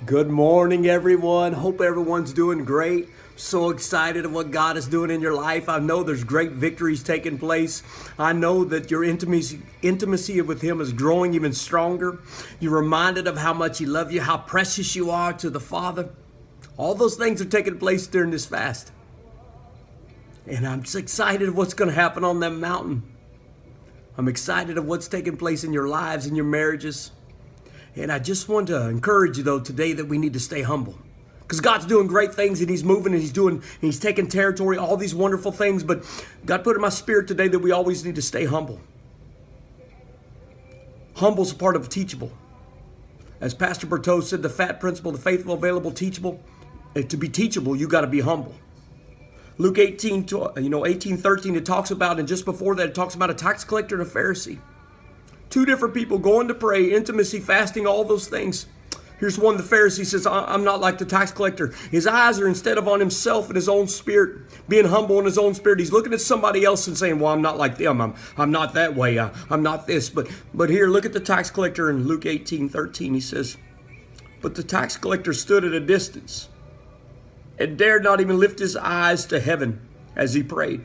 Good morning, everyone. Hope everyone's doing great. So excited of what God is doing in your life. I know there's great victories taking place. I know that your intimacy with Him is growing even stronger. You're reminded of how much He loves you, how precious you are to the Father. All those things are taking place during this fast. And I'm just excited of what's going to happen on that mountain. I'm excited of what's taking place in your lives, in your marriages. And I just want to encourage you, though, today that we need to stay humble. Because God's doing great things, and He's moving, and He's taking territory, all these wonderful things. But God put in my spirit today that we always need to stay humble. Humble's a part of teachable. As Pastor Berteau said, the FAT principle, the faithful, available, teachable. To be teachable, you got to be humble. Luke 18:13, it talks about, and just before that, it talks about a tax collector and a Pharisee. Two different people going to pray, intimacy, fasting, all those things. Here's one, the Pharisee says, I'm not like the tax collector. His eyes are instead of on himself and his own spirit, being humble in his own spirit. He's looking at somebody else and saying, well, I'm not like them. I'm not that way. I'm not this. But here, look at the tax collector in Luke 18:13. He says, but the tax collector stood at a distance and dared not even lift his eyes to heaven as he prayed.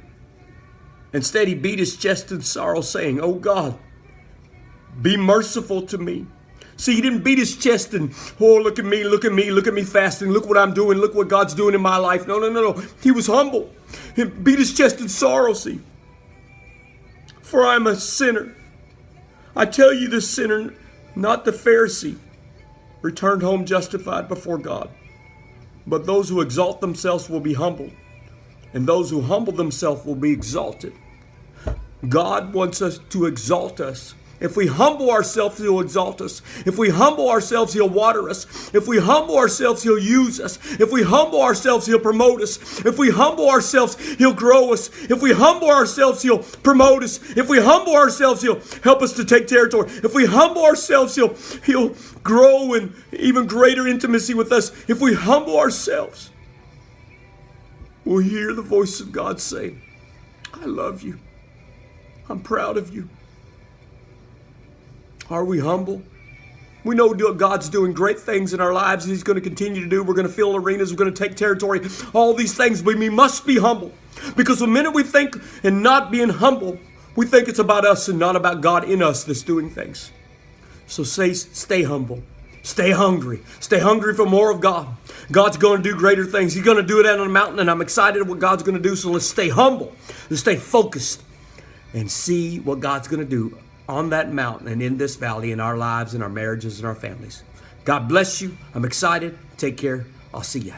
Instead, he beat his chest in sorrow, saying, oh God, be merciful to me. See, he didn't beat his chest and, oh, look at me, look at me, look at me fasting, look what I'm doing, look what God's doing in my life. No. He was humble. He beat his chest in sorrow, see. For I'm a sinner. I tell you, the sinner, not the Pharisee, returned home justified before God. But those who exalt themselves will be humbled, and those who humble themselves will be exalted. God wants us to exalt us. If we humble ourselves, He'll exalt us. If we humble ourselves, He'll water us. If we humble ourselves, He'll use us. If we humble ourselves, He'll promote us. If we humble ourselves, He'll grow us. If we humble ourselves, He'll promote us. If we humble ourselves, He'll help us to take territory. If we humble ourselves, He'll grow in even greater intimacy with us. If we humble ourselves, we'll hear the voice of God say, I love you. I'm proud of you. Are we humble? We know God's doing great things in our lives, and He's going to continue to do. We're going to fill arenas. We're going to take territory. All these things, but we must be humble. Because the minute we think and not being humble, we think it's about us and not about God in us that's doing things. So stay humble. Stay hungry. Stay hungry for more of God. God's going to do greater things. He's going to do it out on the mountain, and I'm excited what God's going to do. So let's stay humble. Let's stay focused and see what God's going to do on that mountain and in this valley in our lives, in our marriages, and our families. God bless you. I'm excited. Take care. I'll see you.